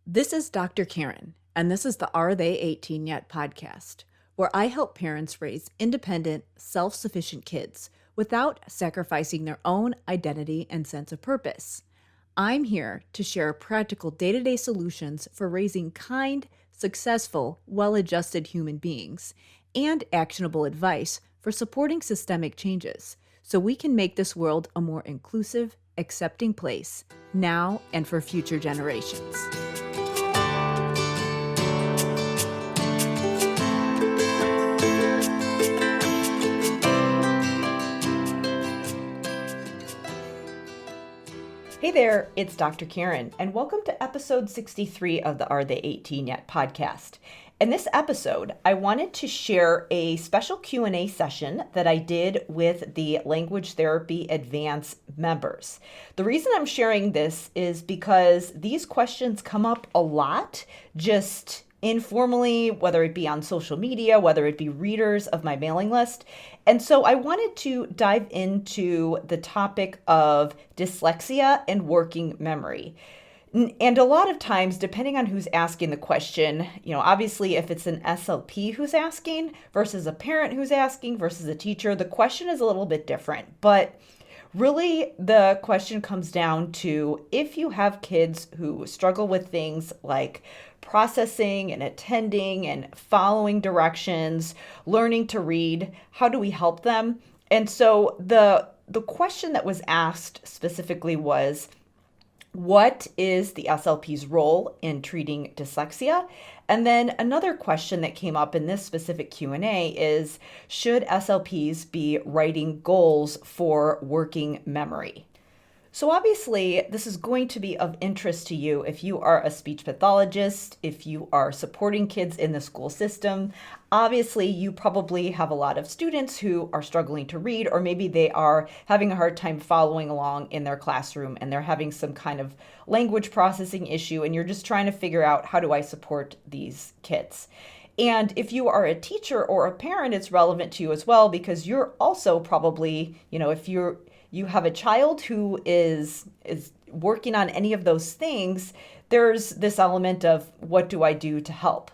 This is Dr. Karen, and this is the Are They 18 Yet podcast, where I help parents raise independent, self-sufficient kids without sacrificing their own identity and sense of purpose. I'm here to share practical day-to-day solutions for raising kind, successful, well-adjusted human beings and actionable advice for supporting systemic changes so we can make this world a more inclusive, accepting place now and for future generations. Hey there, it's Dr. Karen, and welcome to episode 63 of the Are They 18 Yet podcast. In this episode, I wanted to share a special Q&A session that I did with the Language Therapy Advance members. The reason I'm sharing this is because these questions come up a lot, just informally, whether it be on social media, whether it be readers of my mailing list. And so I wanted to dive into the topic of dyslexia and working memory. And a lot of times, depending on who's asking the question, obviously if it's an SLP who's asking versus a parent who's asking versus a teacher, the question is a little bit different. But really, the question comes down to if you have kids who struggle with things like processing and attending and following directions, learning to read, how do we help them? And so the question that was asked specifically was, what is the SLP's role in treating dyslexia? And then another question that came up in this specific Q&A is, should SLPs be writing goals for working memory? So obviously, this is going to be of interest to you if you are a speech pathologist, if you are supporting kids in the school system. Obviously, you probably have a lot of students who are struggling to read, or maybe they are having a hard time following along in their classroom and they're having some kind of language processing issue, and you're just trying to figure out, how do I support these kids? And if you are a teacher or a parent, it's relevant to you as well, because you're also probably, if you have a child who is working on any of those things, there's this element of, what do I do to help?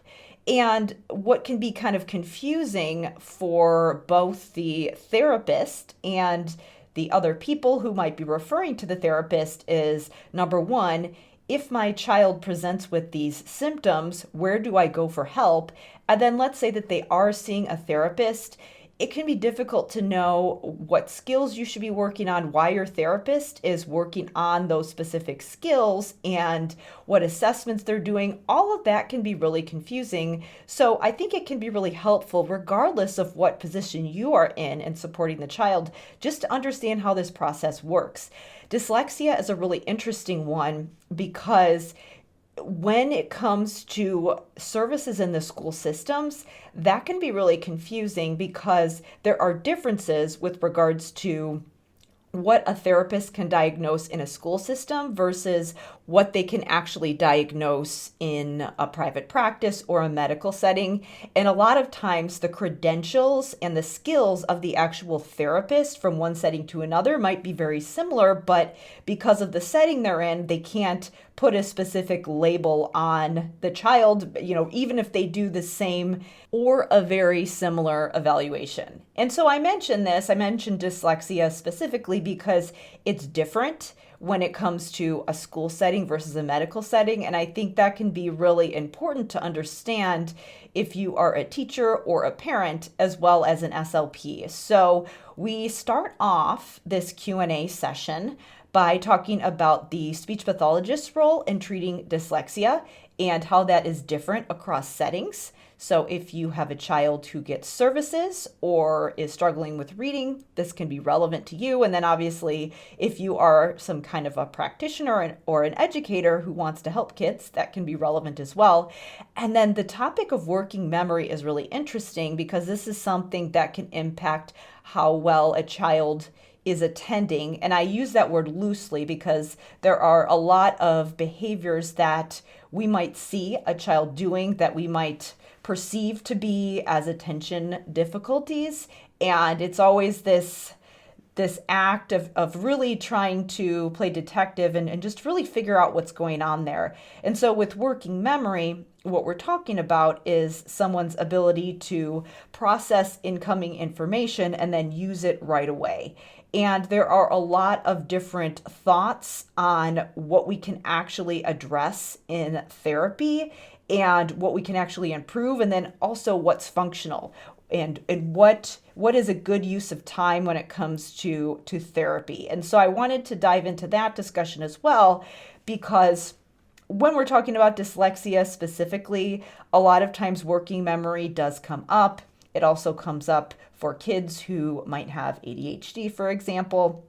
And what can be kind of confusing for both the therapist and the other people who might be referring to the therapist is, number one, if my child presents with these symptoms, where do I go for help? And then let's say that they are seeing a therapist. It can be difficult to know what skills you should be working on, why your therapist is working on those specific skills, and what assessments they're doing. All of that can be really confusing. So I think it can be really helpful, regardless of what position you are in supporting the child, just to understand how this process works. Dyslexia is a really interesting one because when it comes to services in the school systems, that can be really confusing because there are differences with regards to what a therapist can diagnose in a school system versus what they can actually diagnose in a private practice or a medical setting. And a lot of times the credentials and the skills of the actual therapist from one setting to another might be very similar, but because of the setting they're in, they can't put a specific label on the child, even if they do the same or a very similar evaluation. And so I mentioned dyslexia specifically because it's different when it comes to a school setting versus a medical setting. And I think that can be really important to understand if you are a teacher or a parent, as well as an SLP. So we start off this Q&A session by talking about the speech pathologist's role in treating dyslexia and how that is different across settings. So if you have a child who gets services or is struggling with reading, this can be relevant to you. And then obviously, if you are some kind of a practitioner or an educator who wants to help kids, that can be relevant as well. And then the topic of working memory is really interesting because this is something that can impact how well a child is attending. And I use that word loosely because there are a lot of behaviors that we might see a child doing that we might perceive to be as attention difficulties. And it's always this this act of really trying to play detective and just really figure out what's going on there. And so with working memory, what we're talking about is someone's ability to process incoming information and then use it right away. And there are a lot of different thoughts on what we can actually address in therapy and what we can actually improve, and then also what's functional and what is a good use of time when it comes to therapy. And so I wanted to dive into that discussion as well, because when we're talking about dyslexia specifically, a lot of times working memory does come up. It also comes up for kids who might have ADHD, for example,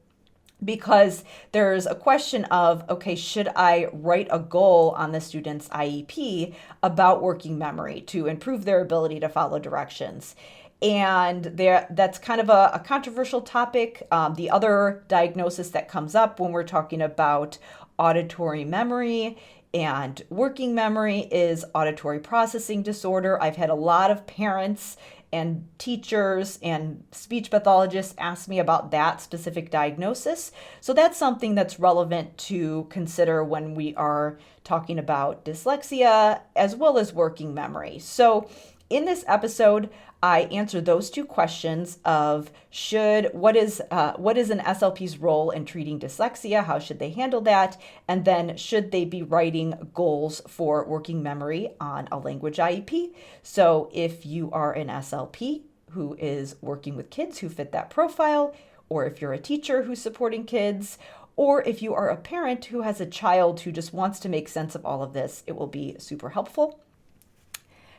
because there's a question of, okay, should I write a goal on the student's IEP about working memory to improve their ability to follow directions? And that's kind of a controversial topic. The other diagnosis that comes up when we're talking about auditory memory and working memory is auditory processing disorder. I've had a lot of parents and teachers and speech pathologists ask me about that specific diagnosis. So that's something that's relevant to consider when we are talking about dyslexia as well as working memory. So in this episode, I answer those two questions of what is an SLP's role in treating dyslexia? How should they handle that? And then should they be writing goals for working memory on a language IEP? So if you are an SLP who is working with kids who fit that profile, or if you're a teacher who's supporting kids, or if you are a parent who has a child who just wants to make sense of all of this, it will be super helpful.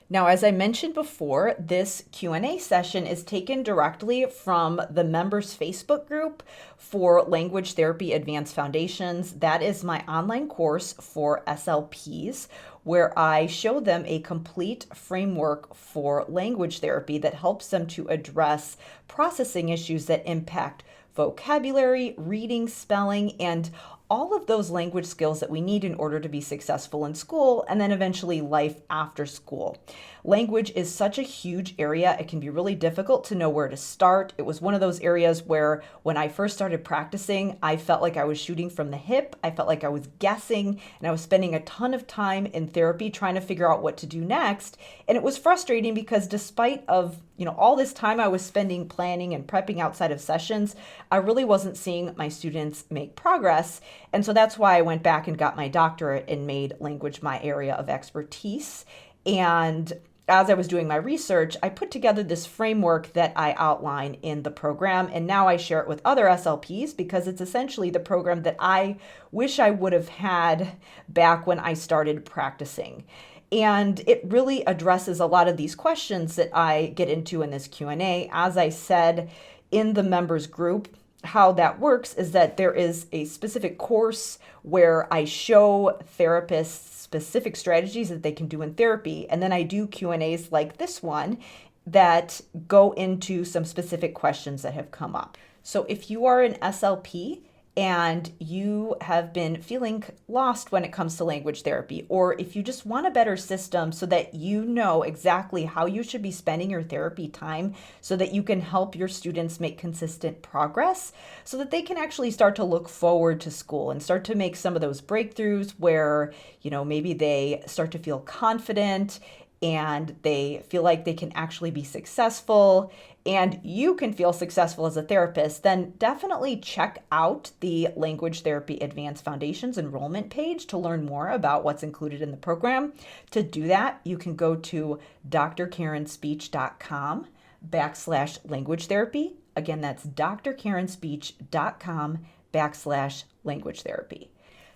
Now, as I mentioned before, this Q&A session is taken directly from the members' Facebook group for Language Therapy Advanced Foundations. That is my online course for SLPs, where I show them a complete framework for language therapy that helps them to address processing issues that impact vocabulary, reading, spelling, and all of those language skills that we need in order to be successful in school and then eventually life after school. Language is such a huge area. It can be really difficult to know where to start. It was one of those areas where when I first started practicing, I felt like I was shooting from the hip. I felt like I was guessing, and I was spending a ton of time in therapy trying to figure out what to do next. And it was frustrating because despite of all this time I was spending planning and prepping outside of sessions, I really wasn't seeing my students make progress. And so that's why I went back and got my doctorate and made language my area of expertise. And as I was doing my research, I put together this framework that I outline in the program, and now I share it with other SLPs because it's essentially the program that I wish I would have had back when I started practicing. And it really addresses a lot of these questions that I get into in this Q&A. As I said in the members group, how that works is that there is a specific course where I show therapists specific strategies that they can do in therapy. And then I do Q&As like this one that go into some specific questions that have come up. So if you are an SLP and you have been feeling lost when it comes to language therapy, or if you just want a better system so that you know exactly how you should be spending your therapy time so that you can help your students make consistent progress so that they can actually start to look forward to school and start to make some of those breakthroughs where, maybe they start to feel confident and they feel like they can actually be successful, and you can feel successful as a therapist, then definitely check out the Language Therapy Advanced Foundations enrollment page to learn more about what's included in the program. To do that, you can go to drkarenspeech.com/language therapy. Again, that's drkarenspeech.com/language therapy.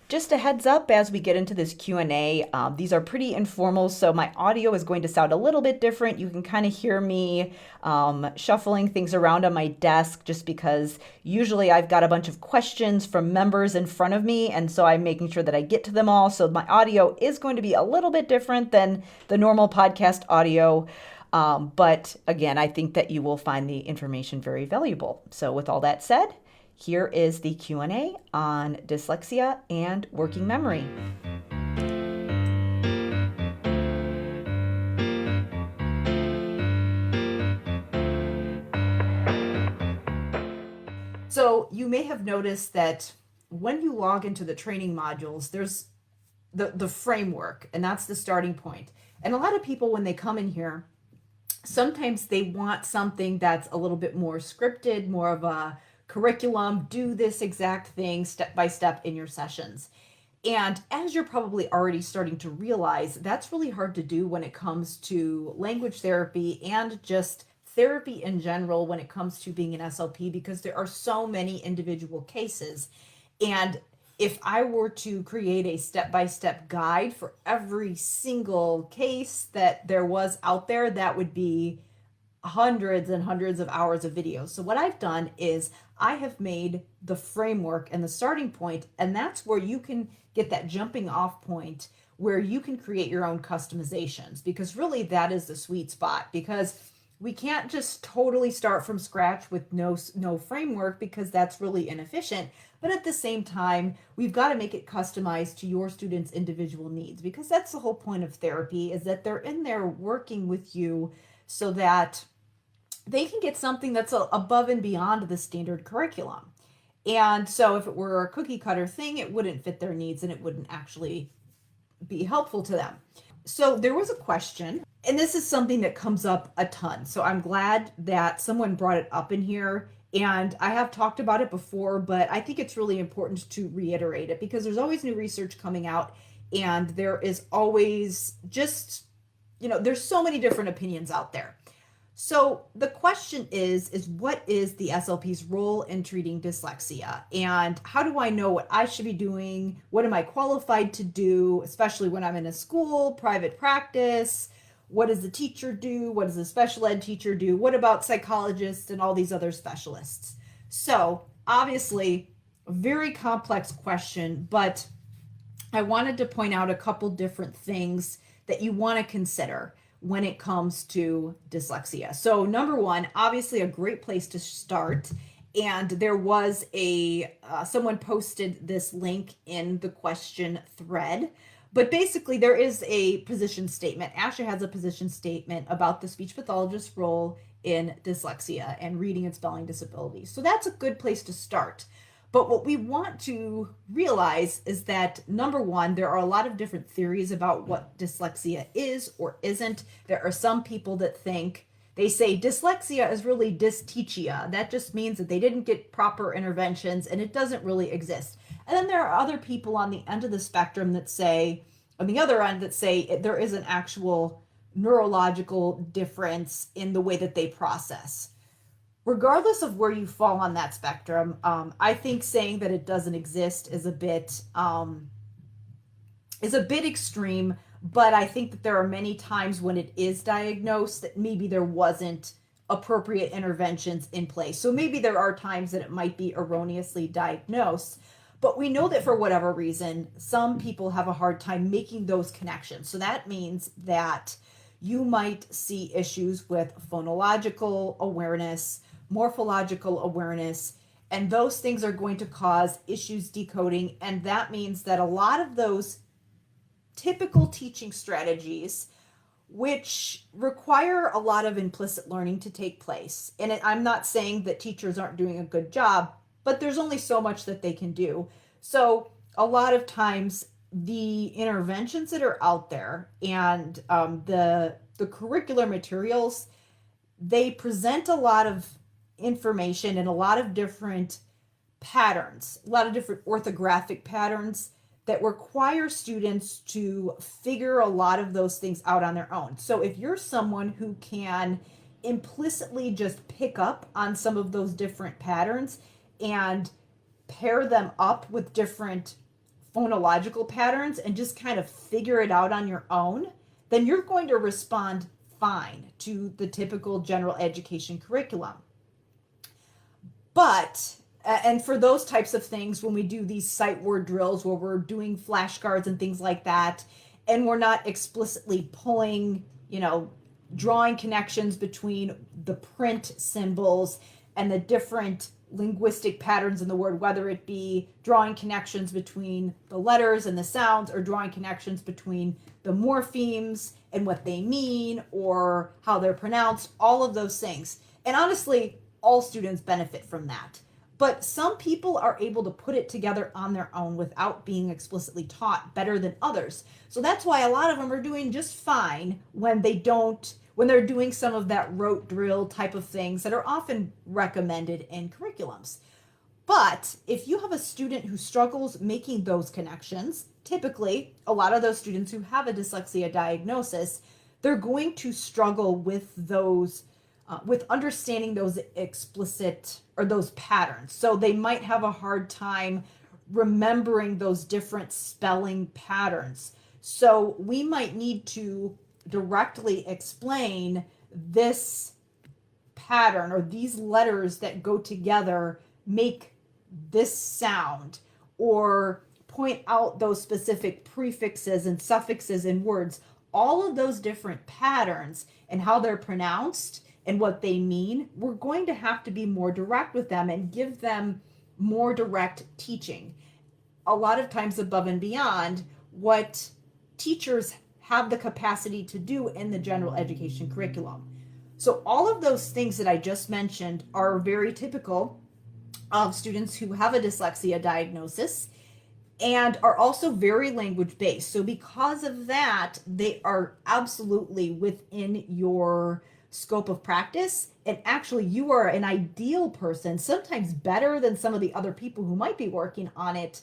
Just a heads up as we get into this Q&A, these are pretty informal, so my audio is going to sound a little bit different. You can kind of hear me shuffling things around on my desk just because usually I've got a bunch of questions from members in front of me, and so I'm making sure that I get to them all. So my audio is going to be a little bit different than the normal podcast audio. But again, I think that you will find the information very valuable. So with all that said, here is the Q&A on dyslexia and working memory. So you may have noticed that when you log into the training modules, there's the framework, and that's the starting point. And a lot of people, when they come in here, sometimes they want something that's a little bit more scripted, more of a curriculum, do this exact thing step by step in your sessions. And as you're probably already starting to realize, that's really hard to do when it comes to language therapy and just therapy in general when it comes to being an SLP, because there are so many individual cases. And if I were to create a step-by-step guide for every single case that there was out there, that would be hundreds and hundreds of hours of videos. So what I've done is I have made the framework and the starting point, and that's where you can get that jumping off point where you can create your own customizations, because really that is the sweet spot, because we can't just totally start from scratch with no framework, because that's really inefficient. But at the same time, we've got to make it customized to your students' individual needs, because that's the whole point of therapy, is that they're in there working with you so that they can get something that's above and beyond the standard curriculum. And so if it were a cookie cutter thing, it wouldn't fit their needs and it wouldn't actually be helpful to them. So there was a question, and this is something that comes up a ton. So I'm glad that someone brought it up in here. And I have talked about it before, but I think it's really important to reiterate it, because there's always new research coming out, and there is always just, there's so many different opinions out there. So the question is what is the SLP's role in treating dyslexia? And how do I know what I should be doing? What am I qualified to do, especially when I'm in a school, private practice? What does the teacher do? What does the special ed teacher do? What about psychologists and all these other specialists? So obviously, a very complex question, but I wanted to point out a couple different things that you want to consider when it comes to dyslexia. So number one, obviously a great place to start. And there was someone posted this link in the question thread. But basically, there is a position statement. ASHA has a position statement about the speech pathologist's role in dyslexia and reading and spelling disabilities. So that's a good place to start. But what we want to realize is that, number one, there are a lot of different theories about what dyslexia is or isn't. There are some people that they say dyslexia is really dystechia. That just means that they didn't get proper interventions and it doesn't really exist. And then there are other people on the end of the spectrum that say, on the other end, that say there is an actual neurological difference in the way that they process. Regardless of where you fall on that spectrum, I think saying that it doesn't exist is a bit extreme, but I think that there are many times when it is diagnosed that maybe there wasn't appropriate interventions in place. So maybe there are times that it might be erroneously diagnosed, but we know that for whatever reason, some people have a hard time making those connections. So that means that you might see issues with phonological awareness, morphological awareness, and those things are going to cause issues decoding. And that means that a lot of those typical teaching strategies, which require a lot of implicit learning to take place. And I'm not saying that teachers aren't doing a good job, but there's only so much that they can do. So a lot of times the interventions that are out there and the curricular materials, they present a lot of information and a lot of different patterns, a lot of different orthographic patterns that require students to figure a lot of those things out on their own. So if you're someone who can implicitly just pick up on some of those different patterns and pair them up with different phonological patterns and just kind of figure it out on your own, then you're going to respond fine to the typical general education curriculum. But, and for those types of things, when we do these sight word drills where we're doing flashcards and things like that, and we're not explicitly pulling, drawing connections between the print symbols and the different linguistic patterns in the word, whether it be drawing connections between the letters and the sounds, or drawing connections between the morphemes and what they mean or how they're pronounced, all of those things. And honestly, all students benefit from that. But some people are able to put it together on their own without being explicitly taught better than others. So that's why a lot of them are doing just fine when they're doing some of that rote drill type of things that are often recommended in curriculums. But if you have a student who struggles making those connections, typically a lot of those students who have a dyslexia diagnosis, they're going to struggle with those, with understanding those explicit or those patterns. So they might have a hard time remembering those different spelling patterns. So we might need to directly explain this pattern, or these letters that go together make this sound, or point out those specific prefixes and suffixes in words, all of those different patterns and how they're pronounced and what they mean. We're going to have to be more direct with them and give them more direct teaching, a lot of times above and beyond what teachers have the capacity to do in the general education curriculum. So all of those things that I just mentioned are very typical of students who have a dyslexia diagnosis and are also very language based. So because of that, they are absolutely within your scope of practice. And actually, you are an ideal person, sometimes better than some of the other people who might be working on it,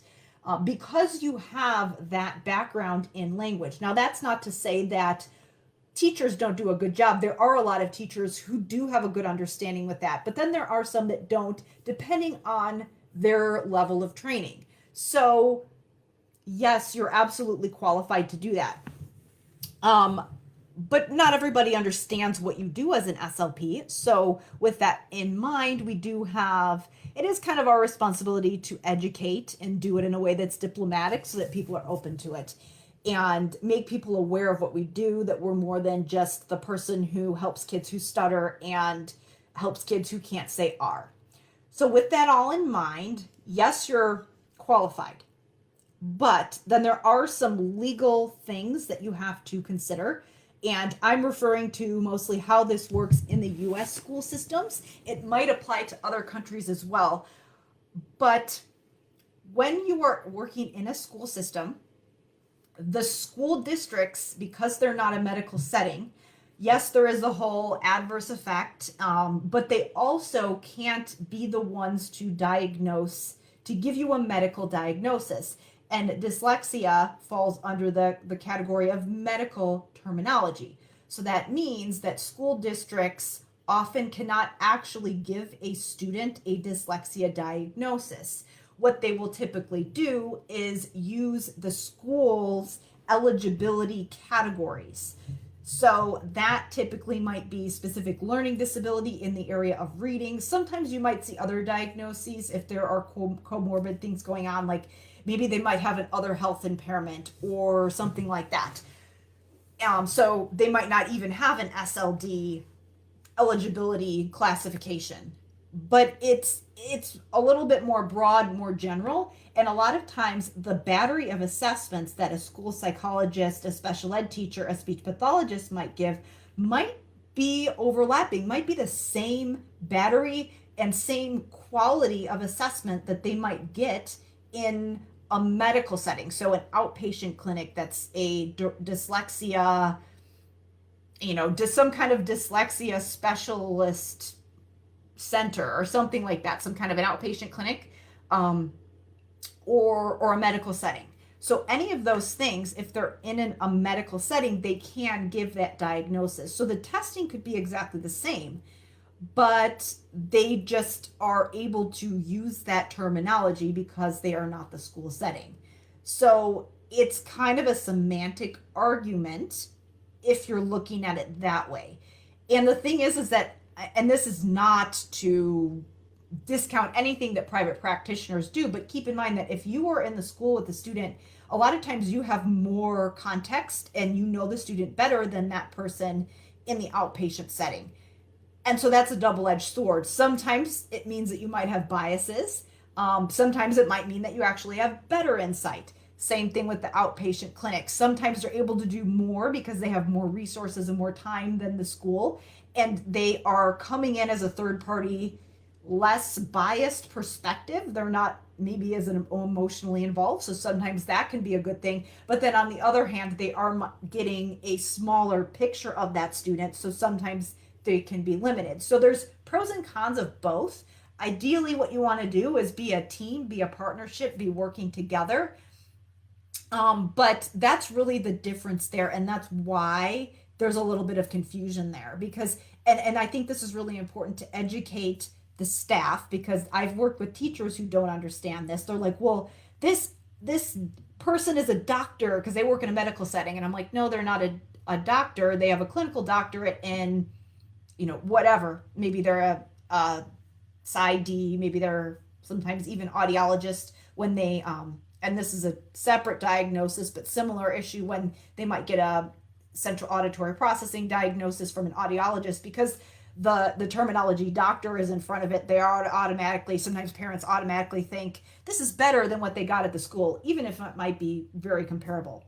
because you have that background in language. Now, that's not to say that teachers don't do a good job. There are a lot of teachers who do have a good understanding with that, but then there are some that don't, depending on their level of training. So yes, you're absolutely qualified to do that. But not everybody understands what you do as an SLP. So with that in mind, it is kind of our responsibility to educate and do it in a way that's diplomatic so that people are open to it and make people aware of what we do, that we're more than just the person who helps kids who stutter and helps kids who can't say R. So with that all in mind, yes, you're qualified, but then there are some legal things that you have to consider. And I'm referring to mostly how this works in the US school systems. It might apply to other countries as well. But when you are working in a school system, the school districts, because they're not a medical setting, yes, there is a whole adverse effect, but they also can't be the ones to diagnose, to give you a medical diagnosis. And dyslexia falls under the category of medical terminology. So that means that school districts often cannot actually give a student a dyslexia diagnosis. What they will typically do is use the school's eligibility categories. So that typically might be specific learning disability in the area of reading. Sometimes you might see other diagnoses if there are comorbid things going on, like maybe they might have an other health impairment or something like that. So they might not even have an SLD eligibility classification, but it's a little bit more broad, more general. And a lot of times the battery of assessments that a school psychologist, a special ed teacher, a speech pathologist might give might be overlapping, might be the same battery and same quality of assessment that they might get in a medical setting. So an outpatient clinic that's a dyslexia, just some kind of dyslexia specialist center or something like that, some kind of an outpatient clinic, or a medical setting. So any of those things, if they're in a medical setting, they can give that diagnosis. So the testing could be exactly the same, but they just are able to use that terminology because they are not the school setting. So it's kind of a semantic argument if you're looking at it that way. And the thing is that, and this is not to discount anything that private practitioners do, but keep in mind that if you are in the school with the student, a lot of times you have more context and you know the student better than that person in the outpatient setting. And so that's a double-edged sword. Sometimes it means that you might have biases. Sometimes it might mean that you actually have better insight. Same thing with the outpatient clinics. Sometimes they're able to do more because they have more resources and more time than the school, and they are coming in as a third-party less biased perspective. They're not maybe as emotionally involved, so sometimes that can be a good thing. But then on the other hand, they are getting a smaller picture of that student, so sometimes they can be limited. So there's pros and cons of both. Ideally, what you want to do is be a team, be a partnership, be working together. But that's really the difference there, and that's why there's a little bit of confusion there, because and I think this is really important to educate the staff, because I've worked with teachers who don't understand this. They're like, well, this person is a doctor because they work in a medical setting. And I'm like, no, they're not a doctor. They have a clinical doctorate in, whatever. Maybe they're a PsyD, maybe they're sometimes even audiologist when they, and this is a separate diagnosis, but similar issue when they might get a central auditory processing diagnosis from an audiologist, because the terminology doctor is in front of it. They are automatically, sometimes parents automatically think this is better than what they got at the school, even if it might be very comparable.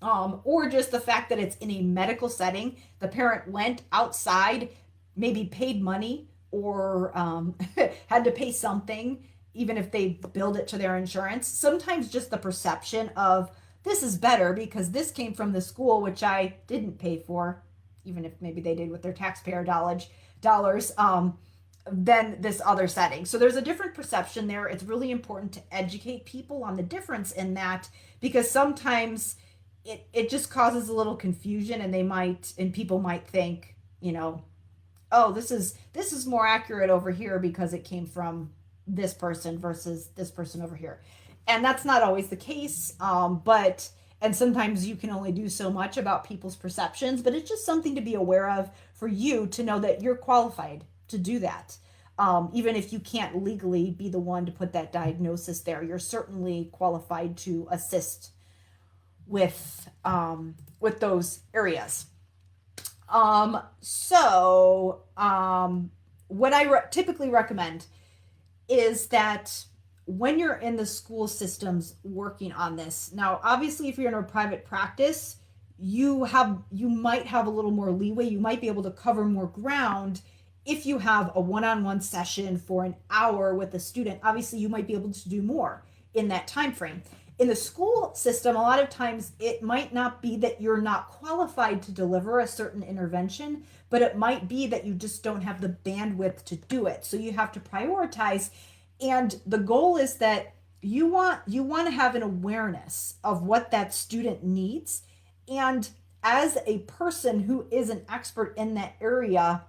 Or just the fact that it's in a medical setting. The parent went outside, maybe paid money, or had to pay something, even if they billed it to their insurance. Sometimes just the perception of this is better because this came from the school, which I didn't pay for, even if maybe they did with their taxpayer dollars, than this other setting. So there's a different perception there. It's really important to educate people on the difference in that, because sometimes it just causes a little confusion, and people might think, oh, this is more accurate over here because it came from this person versus this person over here. And that's not always the case. And sometimes you can only do so much about people's perceptions, but it's just something to be aware of for you to know that you're qualified to do that. Even if you can't legally be the one to put that diagnosis there, you're certainly qualified to assist with those areas. What I typically recommend is that when you're in the school systems working on this, now obviously if you're in a private practice, you might have a little more leeway. You might be able to cover more ground if you have a one-on-one session for an hour with a student. Obviously you might be able to do more in that time frame. In the school system, a lot of times it might not be that you're not qualified to deliver a certain intervention, but it might be that you just don't have the bandwidth to do it. So you have to prioritize. And the goal is that you want to have an awareness of what that student needs. And as a person who is an expert in that area,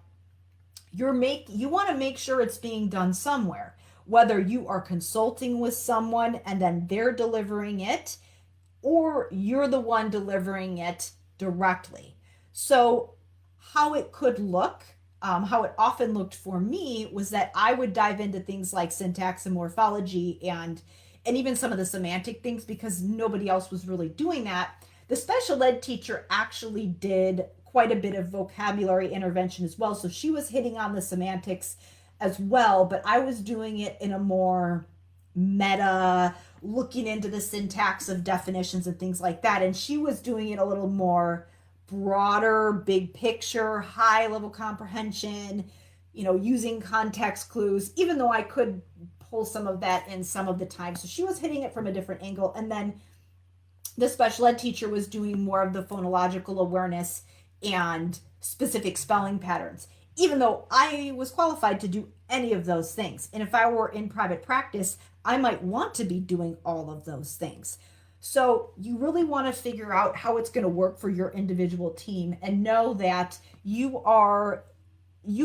you want to make sure it's being done somewhere, whether you are consulting with someone and then they're delivering it, or you're the one delivering it directly. So how it could look, how it often looked for me, was that I would dive into things like syntax and morphology and even some of the semantic things, because nobody else was really doing that. The special ed teacher actually did quite a bit of vocabulary intervention as well. So she was hitting on the semantics as well, but I was doing it in a more meta, looking into the syntax of definitions and things like that. And she was doing it a little more broader, big picture, high level comprehension, using context clues, even though I could pull some of that in some of the time. So she was hitting it from a different angle. And then the special ed teacher was doing more of the phonological awareness and specific spelling patterns, even though I was qualified to do any of those things. And if I were in private practice, I might want to be doing all of those things. So you really want to figure out how it's going to work for your individual team, and know that you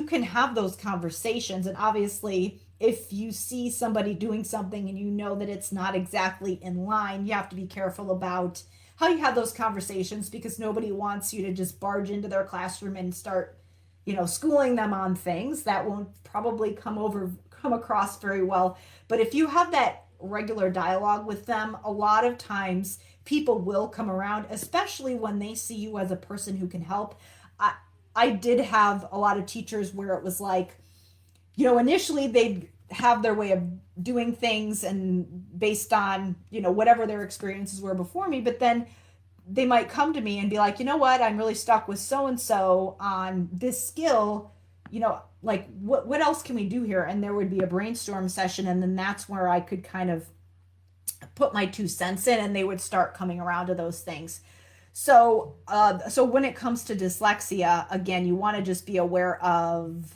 can have those conversations. And obviously, if you see somebody doing something and you know that it's not exactly in line, you have to be careful about how you have those conversations, because nobody wants you to just barge into their classroom and start schooling them on things. That won't probably come across very well. But if you have that regular dialogue with them, a lot of times people will come around, especially when they see you as a person who can help. I did have a lot of teachers where it was like, initially they'd have their way of doing things and based on, whatever their experiences were before me, but then they might come to me and be like, you know what, I'm really stuck with so-and-so on this skill. like what else can we do here? And there would be a brainstorm session, and then that's where I could kind of put my 2 cents in, and they would start coming around to those things. So when it comes to dyslexia, again, you want to just be aware of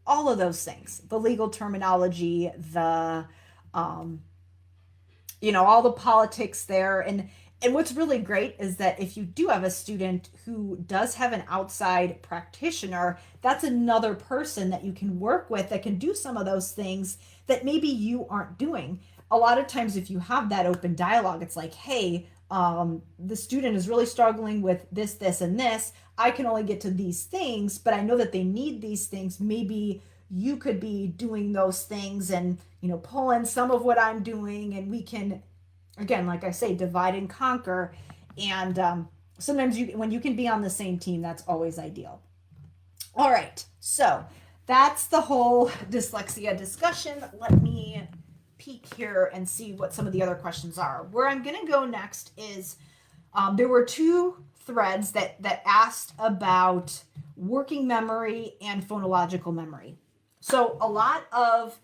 all of those things, the legal terminology, the all the politics there. And what's really great is that if you do have a student who does have an outside practitioner, that's another person that you can work with that can do some of those things that maybe you aren't doing. A lot of times if you have that open dialogue, it's like, hey, the student is really struggling with this, and this. I can only get to these things, but I know that they need these things. Maybe you could be doing those things and, pull in some of what I'm doing, and we can, again, like I say, divide and conquer. And sometimes when you can be on the same team, that's always ideal. All right, so that's the whole dyslexia discussion. Let me peek here and see what some of the other questions are. Where I'm going to go next is there were 2 threads that asked about working memory and phonological memory. So a lot of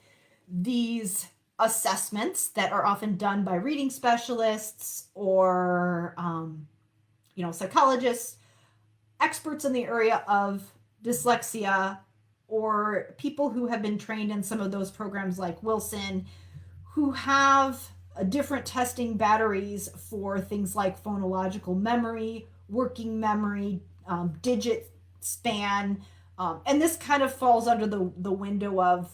these assessments that are often done by reading specialists or psychologists, experts in the area of dyslexia, or people who have been trained in some of those programs like Wilson, who have different testing batteries for things like phonological memory, working memory, digit span, and this kind of falls under the window of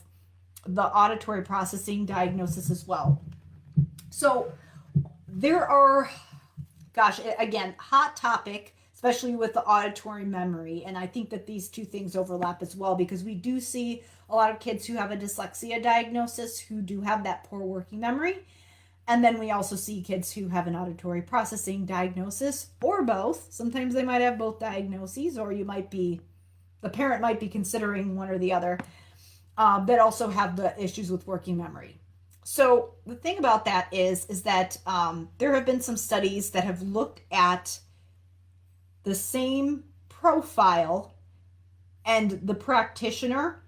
the auditory processing diagnosis as well. So there are, again, hot topic, especially with the auditory memory. And I think that these 2 things overlap as well, because we do see a lot of kids who have a dyslexia diagnosis who do have that poor working memory. And then we also see kids who have an auditory processing diagnosis, or both. Sometimes they might have both diagnoses, or the parent might be considering one or the other, that also have the issues with working memory. So the thing about that is that there have been some studies that have looked at the same profile and the practitioner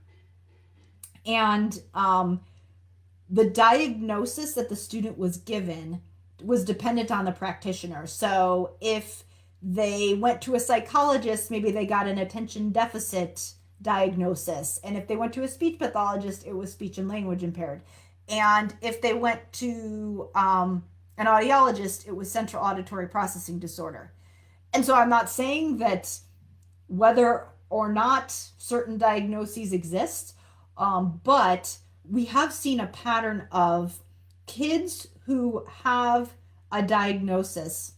and the diagnosis that the student was given was dependent on the practitioner. So if they went to a psychologist, maybe they got an attention deficit diagnosis. And if they went to a speech pathologist, it was speech and language impaired. And if they went to an audiologist, it was central auditory processing disorder. And so I'm not saying that whether or not certain diagnoses exist, but we have seen a pattern of kids who have a diagnosis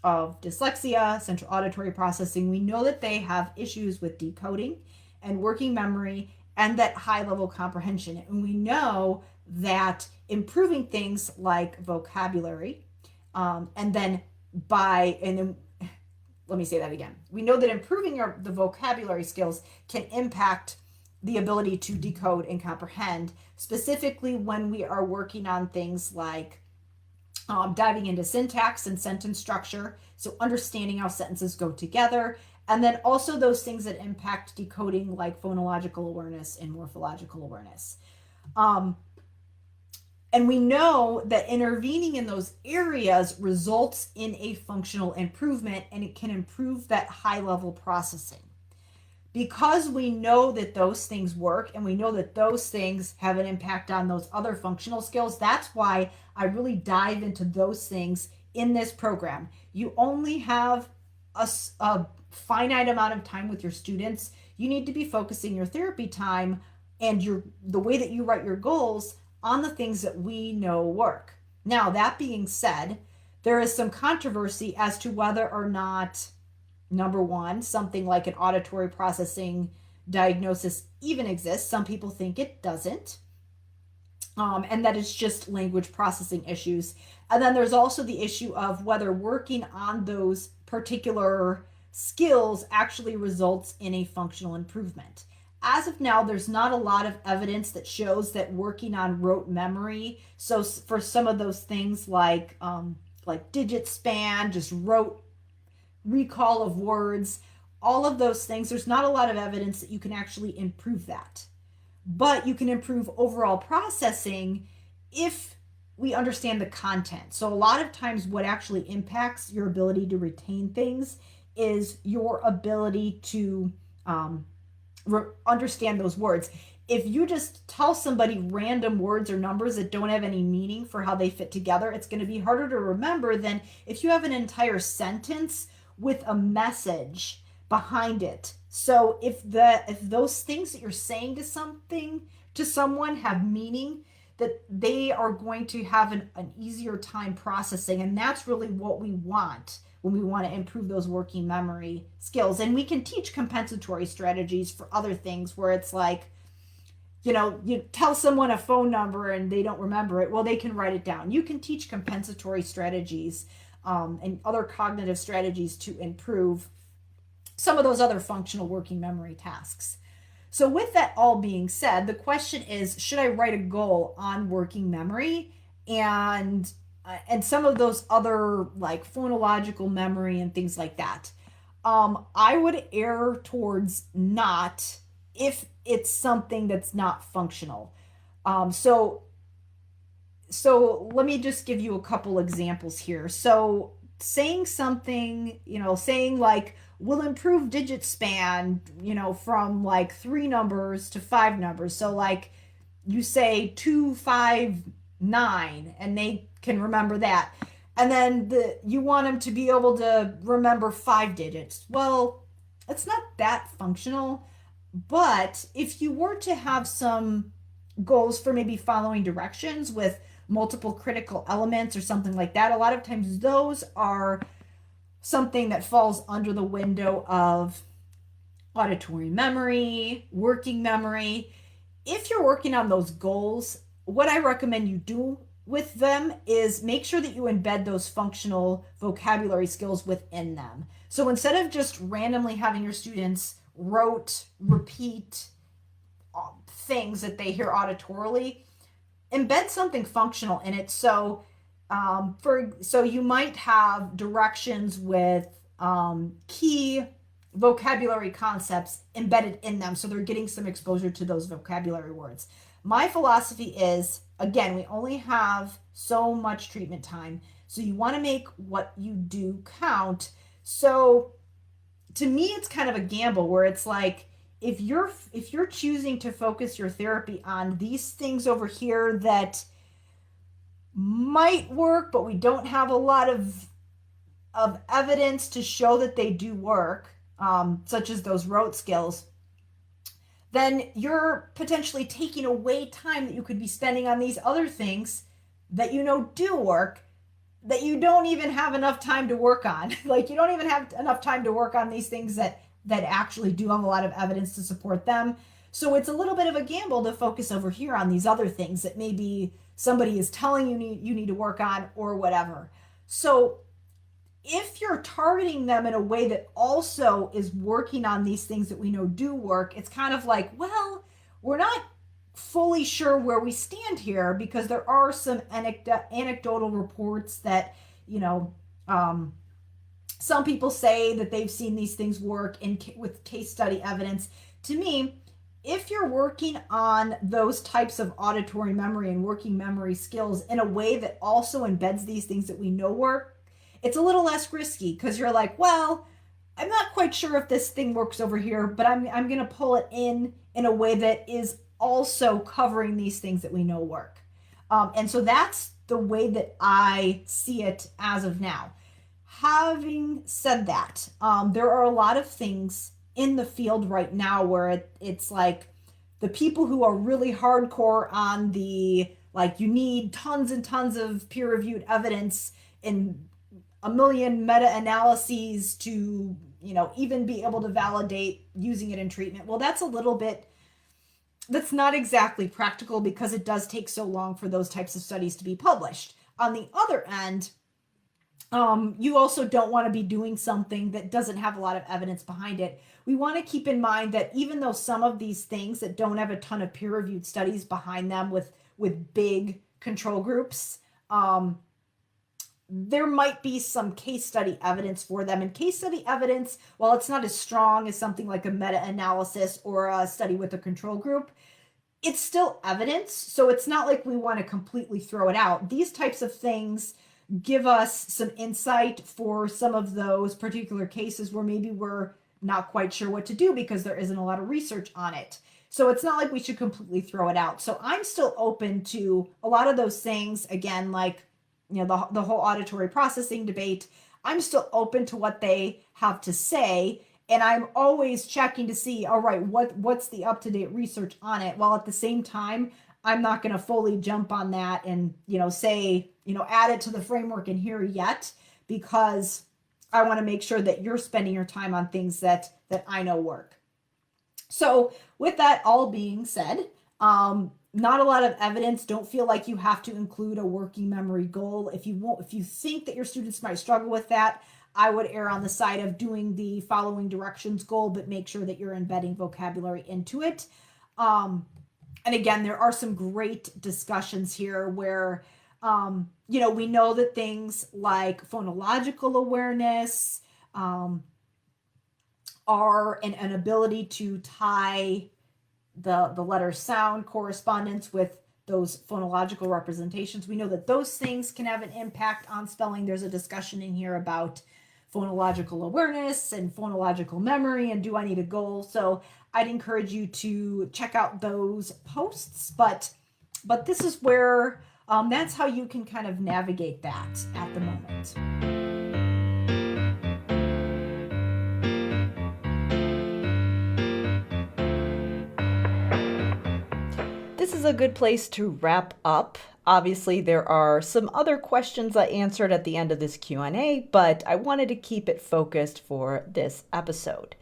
of dyslexia, central auditory processing. We know that they have issues with decoding and working memory and that high level comprehension. And we know that improving things like vocabulary, let me say that again. We know that improving the vocabulary skills can impact the ability to decode and comprehend, specifically when we are working on things like diving into syntax and sentence structure, so understanding how sentences go together, and then also those things that impact decoding like phonological awareness and morphological awareness. And we know that intervening in those areas results in a functional improvement, and it can improve that high-level processing. Because we know that those things work and we know that those things have an impact on those other functional skills, that's why I really dive into those things in this program. You only have a finite amount of time with your students. You need to be focusing your therapy time and the way that you write your goals on the things that we know work. Now, that being said, there is some controversy as to whether or not, number one, something like an auditory processing diagnosis even exists. Some people think it doesn't, and that it's just language processing issues. And then there's also the issue of whether working on those particular skills actually results in a functional improvement. As of now, there's not a lot of evidence that shows that working on rote memory, so for some of those things like digit span, just rote recall of words, all of those things, there's not a lot of evidence that you can actually improve that. But you can improve overall processing if we understand the content. So a lot of times what actually impacts your ability to retain things is your ability to understand those words. If you just tell somebody random words or numbers that don't have any meaning for how they fit together, it's going to be harder to remember than if you have an entire sentence with a message behind it. So if those things that you're saying to someone have meaning, that they are going to have an easier time processing. And that's really what we want when we want to improve those working memory skills. And we can teach compensatory strategies for other things where it's like, you tell someone a phone number and they don't remember it. Well, they can write it down. You can teach compensatory strategies and other cognitive strategies to improve some of those other functional working memory tasks. So with that all being said, the question is, should I write a goal on working memory and some of those other like phonological memory and things like that? I would err towards not if it's something that's not functional. So let me just give you a couple examples here. So saying something, saying like, will improve digit span, from like 3 numbers to 5 numbers. So like you say 259 and they can remember that. And then you want them to be able to remember 5 digits. Well, it's not that functional. But if you were to have some goals for maybe following directions with multiple critical elements or something like that, a lot of times those are something that falls under the window of auditory memory, working memory. If you're working on those goals, what I recommend you do with them is make sure that you embed those functional vocabulary skills within them. So instead of just randomly having your students rote, repeat things that they hear auditorily, embed something functional in it. So you might have directions with key vocabulary concepts embedded in them, so they're getting some exposure to those vocabulary words. My philosophy is, again, we only have so much treatment time, so you want to make what you do count. So to me, it's kind of a gamble where it's like, if you're choosing to focus your therapy on these things over here that might work, but we don't have a lot of evidence to show that they do work, such as those rote skills, then you're potentially taking away time that you could be spending on these other things that do work, that you don't even have enough time to work on. Like, you don't even have enough time to work on these things that actually do have a lot of evidence to support them. So it's a little bit of a gamble to focus over here on these other things that maybe somebody is telling you need to work on or whatever. So if you're targeting them in a way that also is working on these things that we know do work, it's kind of like, well, we're not fully sure where we stand here, because there are some anecdotal reports that, some people say that they've seen these things work with case study evidence. To me, if you're working on those types of auditory memory and working memory skills in a way that also embeds these things that we know work, it's a little less risky, because you're like, well, I'm not quite sure if this thing works over here, but I'm going to pull it in a way that is also covering these things that we know work. And so that's the way that I see it as of now. Having said that, there are a lot of things in the field right now where it's like the people who are really hardcore on the, like, you need tons and tons of peer-reviewed evidence and a million meta-analyses to, even be able to validate using it in treatment. Well, that's not exactly practical, because it does take so long for those types of studies to be published. On the other end, you also don't want to be doing something that doesn't have a lot of evidence behind it. We want to keep in mind that even though some of these things that don't have a ton of peer-reviewed studies behind them with big control groups, there might be some case study evidence for them. And case study evidence, while it's not as strong as something like a meta-analysis or a study with a control group, it's still evidence. So it's not like we want to completely throw it out. These types of things give us some insight for some of those particular cases where maybe we're not quite sure what to do because there isn't a lot of research on it. So it's not like we should completely throw it out. So I'm still open to a lot of those things. Again, like, the whole auditory processing debate, I'm still open to what they have to say. And I'm always checking to see, all right, what's the up-to-date research on it? While at the same time, I'm not going to fully jump on that and, say, add it to the framework in here yet, because I want to make sure that you're spending your time on things that I know work. So with that all being said, not a lot of evidence. Don't feel like you have to include a working memory goal. If you think that your students might struggle with that, I would err on the side of doing the following directions goal, but make sure that you're embedding vocabulary into it. And again, there are some great discussions here where, we know that things like phonological awareness are an ability to tie the letter sound correspondence with those phonological representations. We know that those things can have an impact on spelling. There's a discussion in here about phonological awareness and phonological memory and do I need a goal? So I'd encourage you to check out those posts, but this is where that's how you can kind of navigate that at the moment. This is a good place to wrap up. Obviously, there are some other questions I answered at the end of this Q&A, but I wanted to keep it focused for this episode.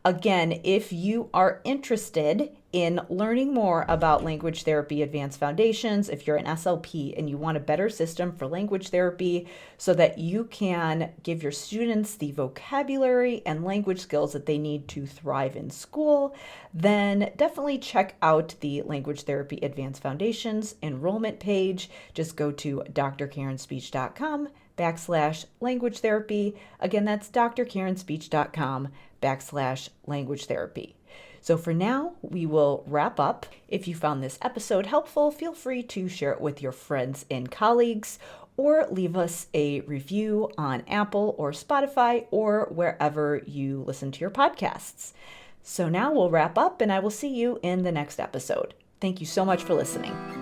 Again, if you are interested in learning more about language therapy advanced foundations, if you're an SLP and you want a better system for language therapy so that you can give your students the vocabulary and language skills that they need to thrive in school, then definitely check out the Language Therapy Advanced Foundations enrollment page. Just go to drkarenspeech.com/language therapy. Again, that's drkarenspeech.com/language therapy. So for now, we will wrap up. If you found this episode helpful, feel free to share it with your friends and colleagues, or leave us a review on Apple or Spotify or wherever you listen to your podcasts. So now we'll wrap up, and I will see you in the next episode. Thank you so much for listening.